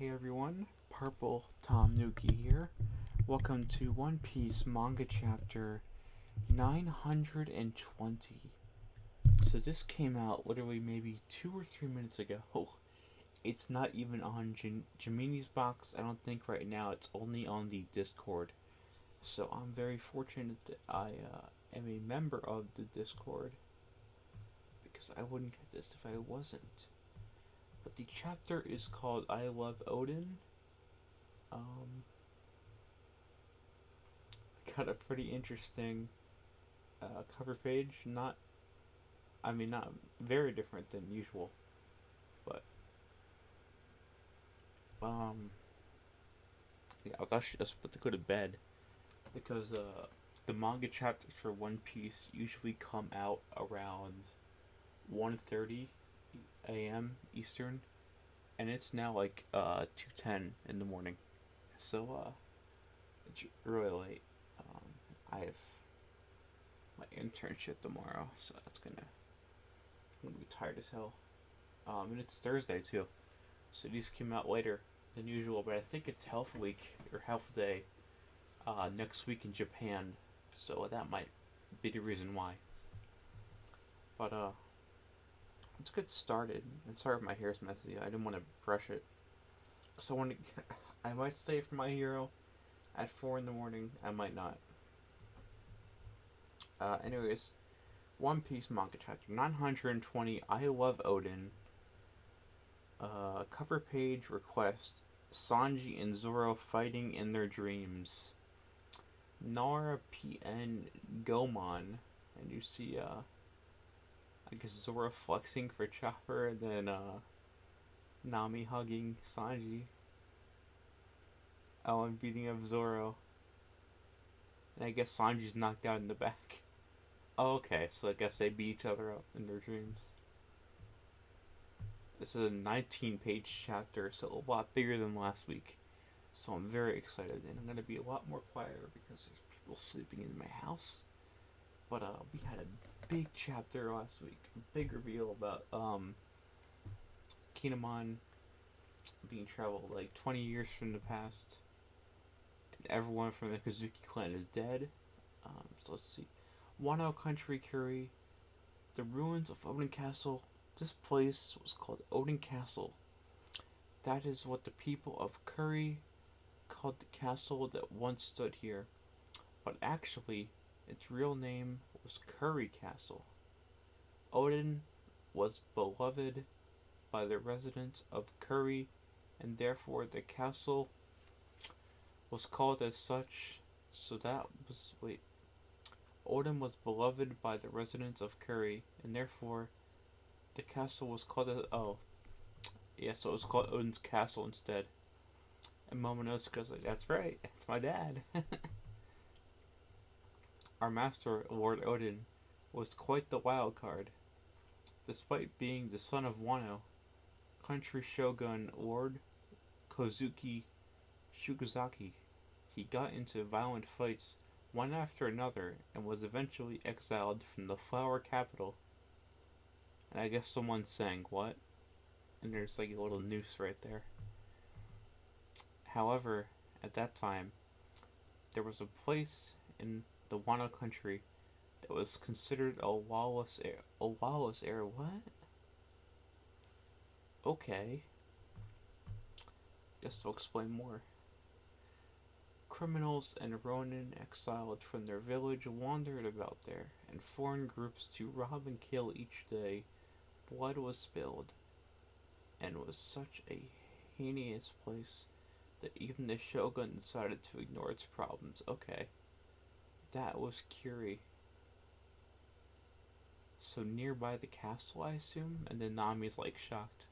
Hey everyone, Purple Tom Nuki here. Welcome to One Piece manga chapter 920. So this came out literally maybe 2 or 3 minutes ago. It's not even on Jamini's box. I don't think right now. It's only on the Discord. So I'm very fortunate that I am a member of the Discord because I wouldn't get this if I wasn't. But the chapter is called I Love Odin. Um, got a pretty interesting cover page. Not very different than usual, but um, yeah, I was actually just about to go to bed because the manga chapters for One Piece usually come out around 1:30 a.m. Eastern, and it's now like 2:10 in the morning, so it's really late. I have my internship tomorrow, so I'm gonna be tired as hell. And it's Thursday too, so these came out later than usual. But I think it's Health Week or Health Day next week in Japan, so that might be the reason why. But let's get started. And sorry if my hair's messy. I didn't want to brush it, so I might stay for my hero at 4 in the morning. I might not. Anyways, One Piece manga chapter 920. I Love Odin. Cover page request: Sanji and Zoro fighting in their dreams. Nara PN Gomon, and you see I guess Zoro flexing for Chopper, and then Nami hugging Sanji. Oh, and beating up Zoro. And I guess Sanji's knocked out in the back. Oh, okay, so I guess they beat each other up in their dreams. This is a 19-page chapter, so a lot bigger than last week. So I'm very excited, and I'm gonna be a lot more quieter because there's people sleeping in my house. But we had a big chapter last week, a big reveal about Kinemon being traveled like 20 years from the past, and everyone from the Kazuki clan is dead. So let's see, Wano Country Curry, the ruins of Odin Castle. This place was called Odin Castle. That is what the people of Curry called the castle that once stood here, but actually, its real name was Curry Castle. Odin was beloved by the residents of Curry, and therefore the castle was called as such. So that was wait. Odin was beloved by the residents of Curry, and therefore the castle was called as yeah. So it was called Odin's Castle instead. And Momonosuke's like, that's right, that's my dad. Our master, Lord Odin, was quite the wild card. Despite being the son of Wano, country shogun Lord Kozuki Shigozaki, he got into violent fights one after another and was eventually exiled from the flower capital. And I guess someone's saying, what? And there's like a little noose right there. However, at that time, there was a place in the Wano country that was considered a lawless area. A lawless area? What? Okay. Guess I'll explain more. Criminals and Ronin exiled from their village wandered about there, and foreign groups to rob and kill each day. Blood was spilled, and it was such a heinous place that even the shogun decided to ignore its problems. Okay. That was Curie. So nearby the castle, I assume? And then Nami's like shocked.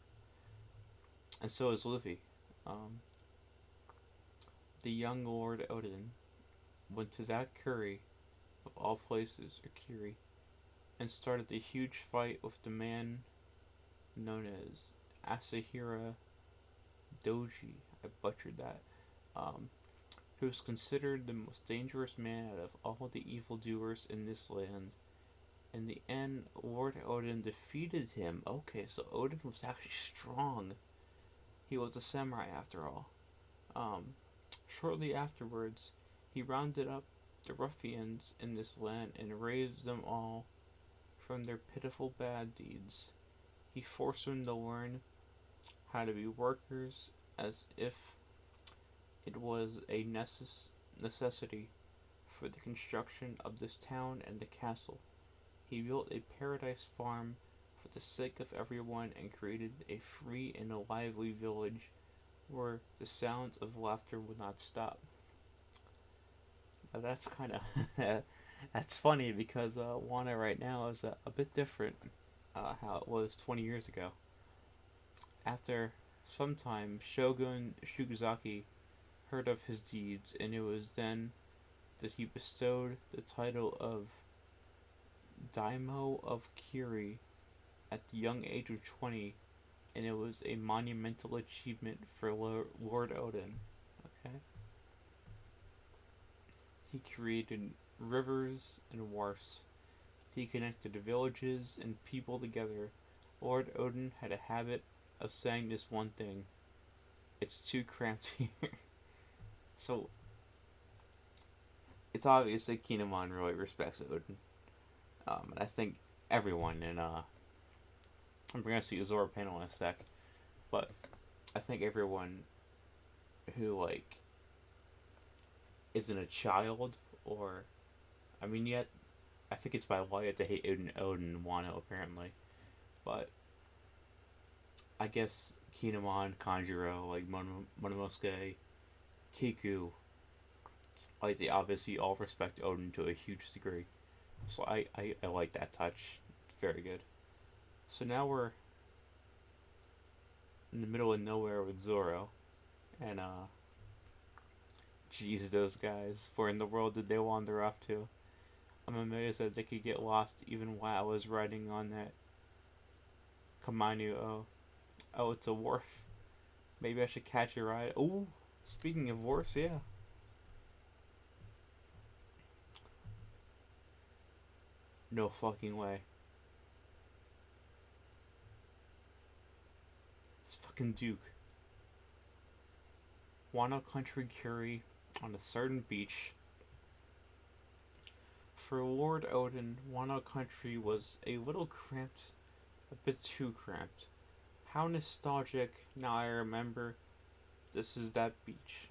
And so is Luffy. Um, the young Lord Odin went to that Curry, of all places, or Curie, and started a huge fight with the man known as Asahira Doji. I butchered that. Um, who was considered the most dangerous man out of all the evildoers in this land. In the end, Lord Odin defeated him. Okay, so Odin was actually strong. He was a samurai after all. Um, Shortly afterwards, he rounded up the ruffians in this land and raised them all from their pitiful bad deeds. He forced them to learn how to be workers as if it was a necessity for the construction of this town and the castle. He built a paradise farm for the sake of everyone and created a free and a lively village where the sounds of laughter would not stop. Now that's kind of that's funny because Wano right now is a bit different how it was 20 years ago. After some time, Shogun Shiguzaki heard of his deeds, and it was then that he bestowed the title of Daimyo of Kiri at the young age of 20, and it was a monumental achievement for Lord Odin. Okay? He created rivers and wharfs. He connected villages and people together. Lord Odin had a habit of saying this one thing: it's too cramped here. So, it's obvious that Kinemon really respects Odin. And I think everyone in, I'm going to see a Zora panel in a sec, but I think everyone who, like, isn't a child, or, I mean, yet, I think it's by law you have to hate Odin and Wano, apparently, but I guess Kinemon, Kanjuro, like, Mononosuke, Kiku, like, they obviously all respect Odin to a huge degree. So I like that touch. It's very good. So now we're in the middle of nowhere with Zoro. And, geez, those guys. Where in the world did they wander off to? I'm amazed that they could get lost even while I was riding on that Kamanu. Oh, it's a wharf. Maybe I should catch a ride. Oh, speaking of wharfs, yeah. No fucking way. It's fucking Duke. Wano Country Curie on a certain beach. For Lord Odin, Wano Country was a little cramped, a bit too cramped. How nostalgic, now I remember. This is that beach.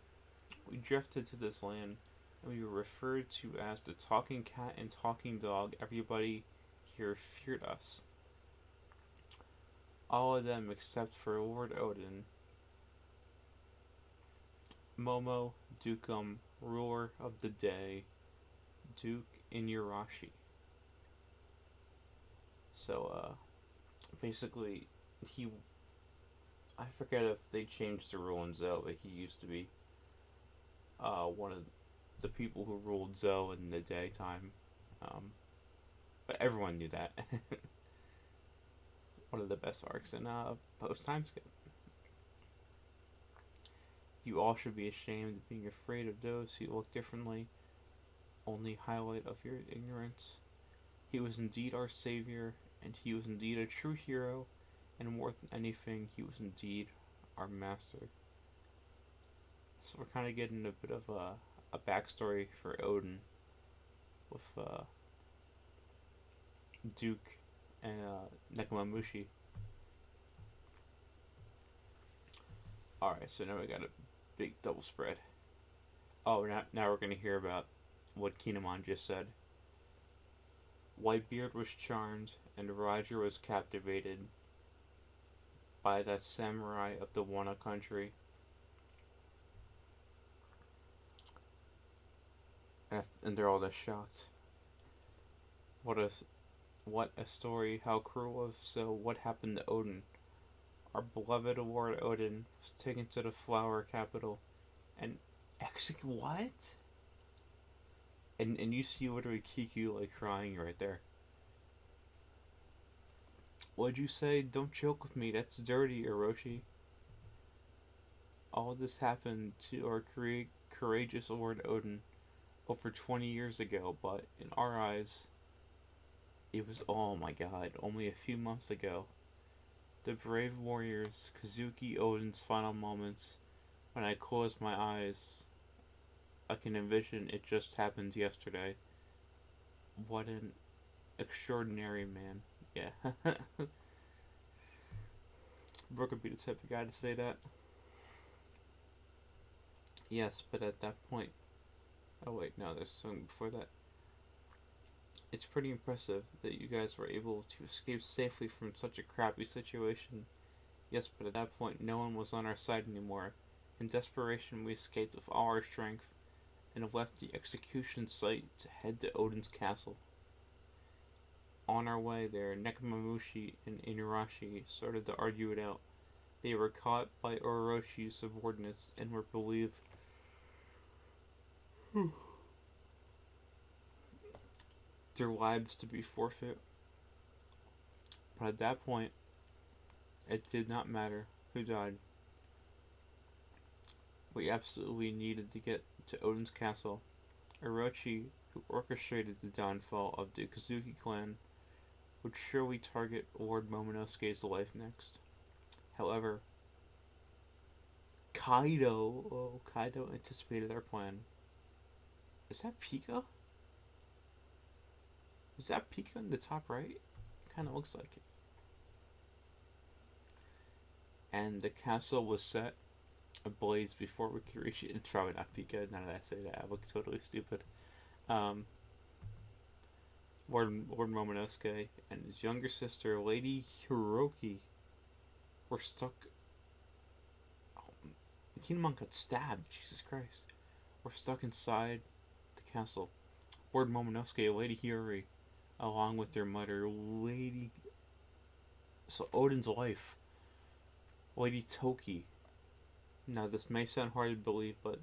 We drifted to this land, and we were referred to as the talking cat and talking dog. Everybody here feared us. All of them except for Lord Odin. Momo, Dukum, ruler of the day, Duke Inuyarashi. So, basically, he. I forget if they changed the rule in Zou, but he used to be one of the people who ruled Zou in the daytime. But everyone knew that. One of the best arcs in post time skip. You all should be ashamed of being afraid of those who look differently. Only highlight of your ignorance. He was indeed our savior, and he was indeed a true hero, and more than anything, he was indeed our master. So we're kind of getting a bit of a backstory for Odin with Duke and Nekomamushi. Alright, so now we got a big double spread. Oh, now we're going to hear about what Kinemon just said. Whitebeard was charmed, and Roger was captivated by that samurai of the Wano country. And they're all just shocked. What a story, how cruel. So what happened to Odin? Our beloved Lord Odin was taken to the flower capital and executed. What? And you see literally Kiku like crying right there. What'd you say? Don't joke with me. That's dirty, Orochi. All this happened to our courageous Lord Odin over 20 years ago, but in our eyes, it was, oh my god, only a few months ago. The brave warriors, Kazuki Odin's final moments. When I close my eyes, I can envision it just happened yesterday. What an extraordinary man. Yeah. Brooke would be the type of guy to say that. Yes, but at that point. Oh, wait, no, there's something before that. It's pretty impressive that you guys were able to escape safely from such a crappy situation. Yes, but at that point, no one was on our side anymore. In desperation, we escaped with all our strength and left the execution site to head to Odin's castle. On our way there, Nekomamushi and Inurashi started to argue it out. They were caught by Oroshi's subordinates and were believed their lives to be forfeit. But at that point, it did not matter who died. We absolutely needed to get to Odin's castle. Orochi, who orchestrated the downfall of the Kazuki clan, would surely target Lord Momonosuke's life next. However, Kaido anticipated our plan. Is that Pika? Is that Pika in the top right? It kind of looks like it. And the castle was set ablaze before we could reach it. It's probably not Pika. Now that I say that, I look totally stupid. Lord Momonosuke and his younger sister, Lady Hiroki, were stuck. Kinemon got stabbed. Jesus Christ. We're stuck inside the castle. Lord Momonosuke, Lady Hiyori, along with their mother, Lady. So Odin's wife, Lady Toki. Now, this may sound hard to believe, but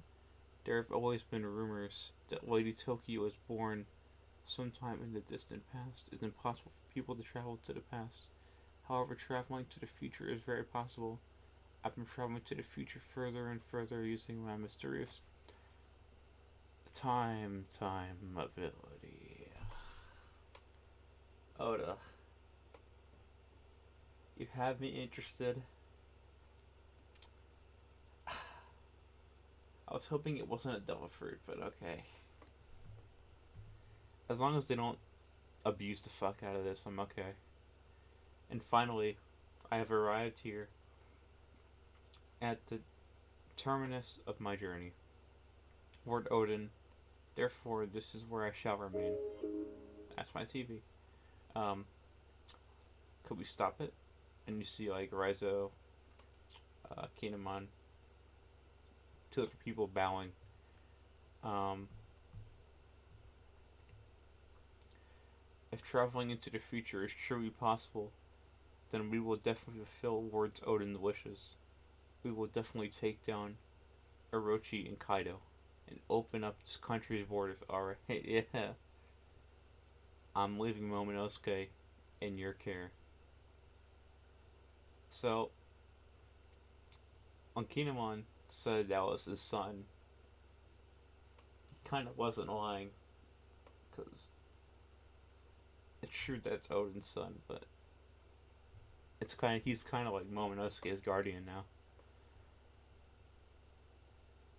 there have always been rumors that Lady Toki was born sometime in the distant past. It's impossible for people to travel to the past. However, traveling to the future is very possible. I've been traveling to the future further and further using my mysterious time ability. Oda, you have me interested. I was hoping it wasn't a devil fruit, but okay. As long as they don't abuse the fuck out of this, I'm okay. And finally, I have arrived here at the terminus of my journey. Lord Odin, therefore this is where I shall remain. That's my TV. Could we stop it? And you see like Raizo, Kinemon, two other people bowing. If traveling into the future is truly possible, then we will definitely fulfill Lord Odin's wishes. We will definitely take down Orochi and Kaido and open up this country's borders. Alright, yeah. I'm leaving Momonosuke in your care. So, when Kinemon said that was his son, he kind of wasn't lying. Because it's true that's Odin's son, but he's kind of like Momonosuke's guardian now.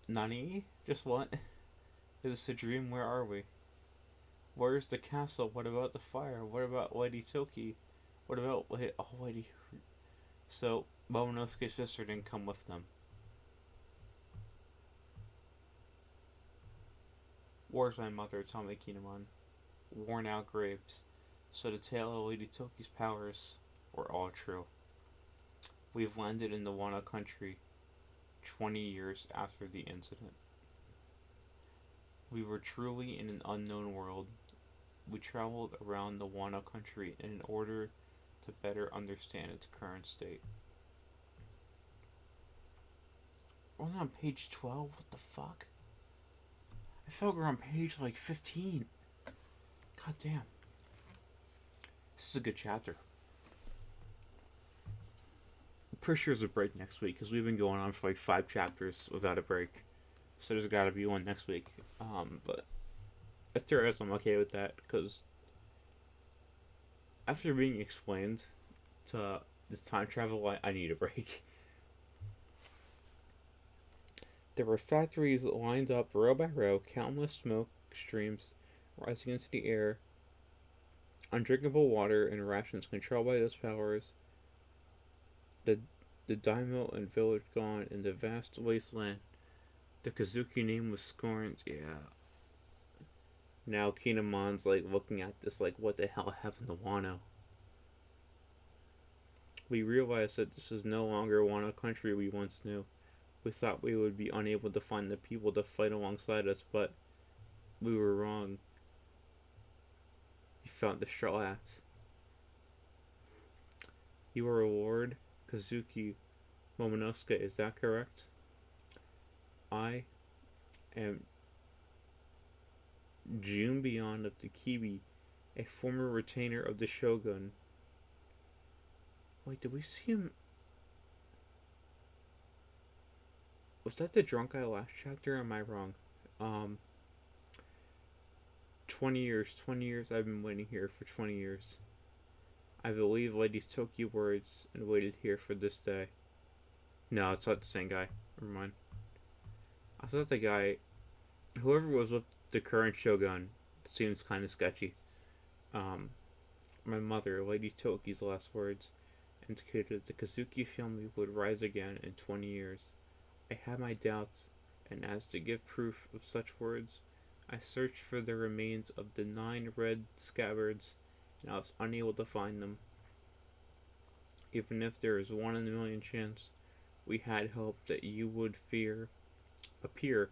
Nani? Just what? Is this a dream? Where are we? Where's the castle? What about the fire? What about Lady Toki? What about Lady... So, Momonosuke's sister didn't come with them. Where's my mother? Tell me, Kinemon. Worn out graves. So the tale of Lady Toki's powers were all true. We've landed in the Wano country 20 years after the incident. We were truly in an unknown world. We traveled around the Wano country in order to better understand its current state. We're on page 12? What the fuck? I felt we're on page like 15. God damn. This is a good chapter. I'm pretty sure there's a break next week because we've been going on for like 5 chapters without a break. So there's gotta be one next week. But if there is, I'm okay with that because after being explained to This time travel, I need a break. There were factories lined up row by row, countless smoke streams rising into the air, undrinkable water and rations controlled by those powers. The the daimyo and village gone in the vast wasteland. The Kazuki name was scorned. Yeah. Now Kinamon's like looking at this like, what the hell happened to Wano? We realized that this is no longer Wano country we once knew. We thought we would be unable to find the people to fight alongside us, but we were wrong. You found the Straw Hats. You are a Lord Kazuki Momonosuke, is that correct? I am Junbion of the Kibi, a former retainer of the Shogun. Wait, did we see him? Was that the drunk guy last chapter? Or am I wrong? Um, 20 years. 20 years. I've been waiting here for 20 years. I believe ladies took you words and waited here for this day. No, it's not the same guy. Never mind. I thought the guy, whoever was with the current Shogun, seems kind of sketchy. Um, my mother, Lady Toki's last words, indicated the Kazuki family would rise again in 20 years. I had my doubts, and as to give proof of such words, I searched for the remains of the 9 red scabbards, and I was unable to find them. Even if there is 1 in a million chance, we had hoped that you would appear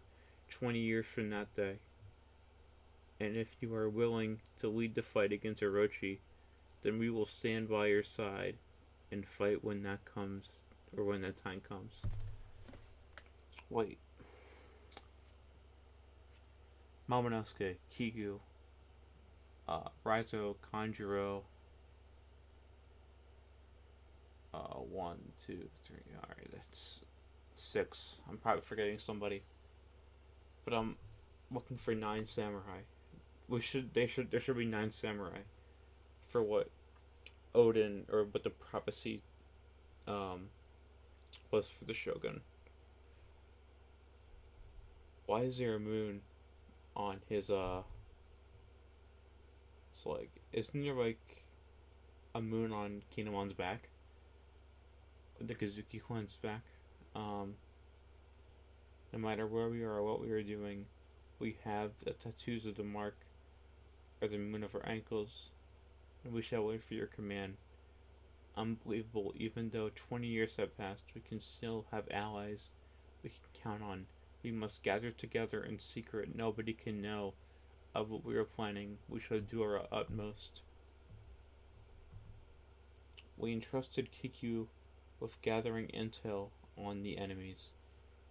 20 years from that day. And if you are willing to lead the fight against Orochi, then we will stand by your side and fight when that comes, or when that time comes. Wait. Momonosuke, Kiku, Raizo, Kanjuro, 1, 2, 3, alright, that's 6. I'm probably forgetting somebody. But I'm looking for 9 samurai. There should be 9 samurai. For what Odin, or what the prophecy, was for the Shogun. Why is there a moon on his, it's like, isn't there like a moon on Kinamon's back? The Kazuki clan's back. No matter where we are or what we are doing, we have the tattoos of the mark, or the moon of our ankles, and we shall wait for your command. Unbelievable, even though 20 years have passed, we can still have allies we can count on. We must gather together in secret. Nobody can know of what we are planning. We shall do our utmost. We entrusted Kiku with gathering intel on the enemies,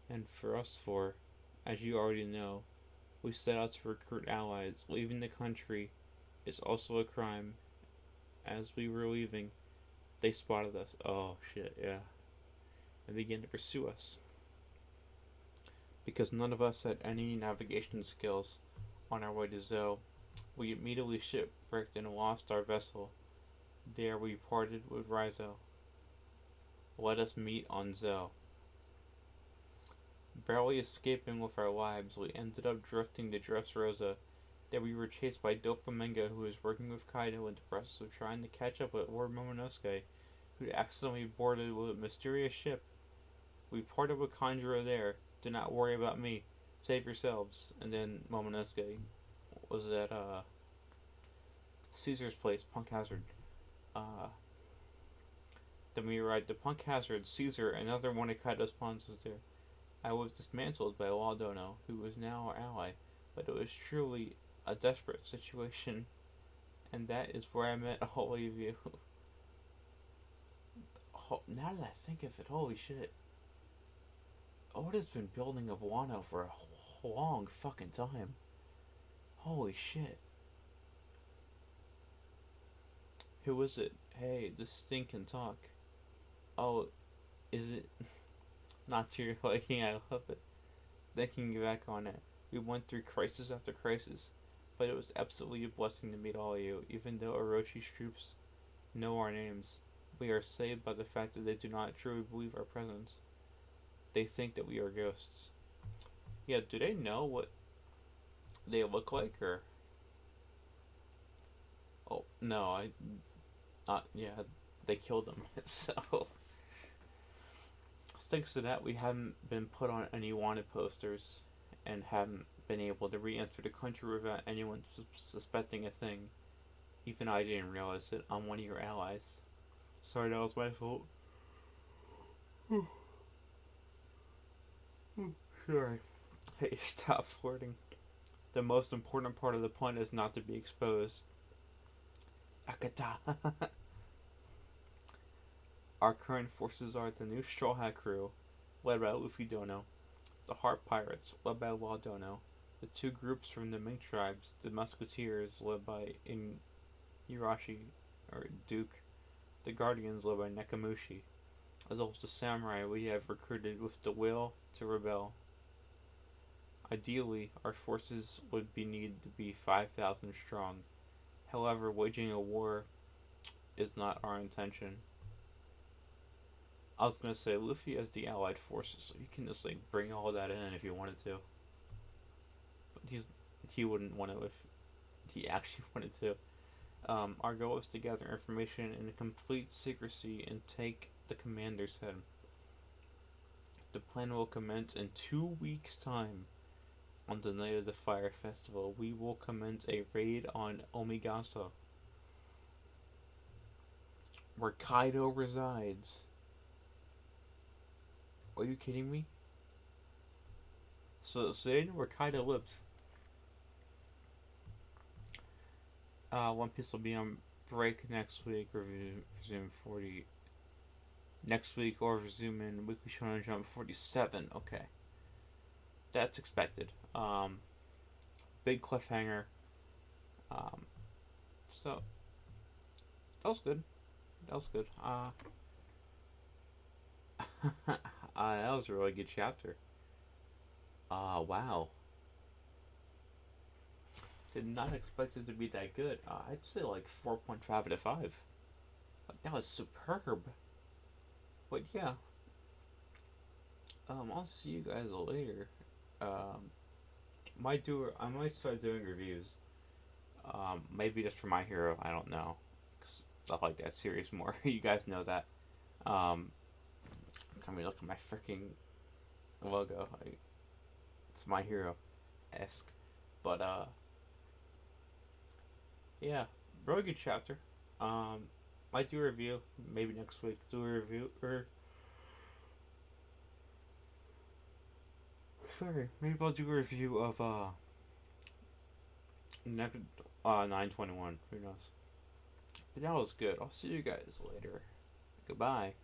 and for us four, as you already know, we set out to recruit allies. Leaving the country is also a crime. As we were leaving, they spotted us. Oh shit, yeah. And began to pursue us. Because none of us had any navigation skills on our way to Zou, we immediately shipwrecked and lost our vessel. There we parted with Raizo. Let us meet on Zou. Barely escaping with our lives, we ended up drifting to Dressrosa. There we were chased by Doflamingo, who was working with Kaido in the process of trying to catch up with Lord Momonosuke, who accidentally boarded with a mysterious ship. We parted with Kanjuro there. Do not worry about me. Save yourselves. And then Momonosuke was at Caesar's place, Punk Hazard. Then we arrived at Punk Hazard. Caesar, another one of Kaido's pawns, was there. I was dismantled by Law Dono, who was now our ally, but it was truly a desperate situation, and that is where I met all of you. Now that I think of it, holy shit. Oda's been building up Wano for a long fucking time. Holy shit. Who is it? Hey, this thing can talk. Oh, is it? Not to your liking, I love it. Thinking back on it, we went through crisis after crisis, but it was absolutely a blessing to meet all of you, even though Orochi's troops know our names. We are saved by the fact that they do not truly believe our presence. They think that we are ghosts. Yeah, do they know what they look like, or? Oh, no, yeah, they killed them, so. Thanks to that, we haven't been put on any wanted posters and haven't been able to re enter the country without anyone suspecting a thing. Even I didn't realize it. I'm one of your allies. Sorry, that was my fault. Sorry. Hey, stop flirting. The most important part of the plan is not to be exposed. Akata. Our current forces are the new Straw Hat crew, led by Luffy Dono, the Heart Pirates, led by Law Dono, the two groups from the Mink tribes, the Musketeers, led by Inuyasha, or Duke, the Guardians, led by Nakamushi, as well as the Samurai we have recruited with the will to rebel. Ideally, our forces would be needed to be 5,000 strong. However, waging a war is not our intention. I was gonna say Luffy has the allied forces, so he can just like bring all that in if he wanted to. But he wouldn't want to if he actually wanted to. Our goal is to gather information in complete secrecy and take the commander's head. The plan will commence in 2 weeks' time. On the night of the Fire Festival, we will commence a raid on Omigasa, where Kaido resides. Are you kidding me? So they know where Kaido lives. One Piece will be on break next week, or resume 40 next week, or resume in Weekly Shonen Jump 47. Okay, that's expected. Big cliffhanger. Um, so that was good. That was good. That was a really good chapter. Wow. Did not expect it to be that good. I'd say like 4.5 out of 5. Like, that was superb. But yeah. I'll see you guys later. Um, I might start doing reviews. Maybe just for My Hero. I don't know. 'Cause I like that series more. You guys know that. Um, Come here, look at my freaking logo. It's My Hero esque. But yeah, really good chapter. Might do a review maybe next week. Do a review or sorry, maybe I'll do a review of 921. Who knows? But that was good. I'll see you guys later. Goodbye.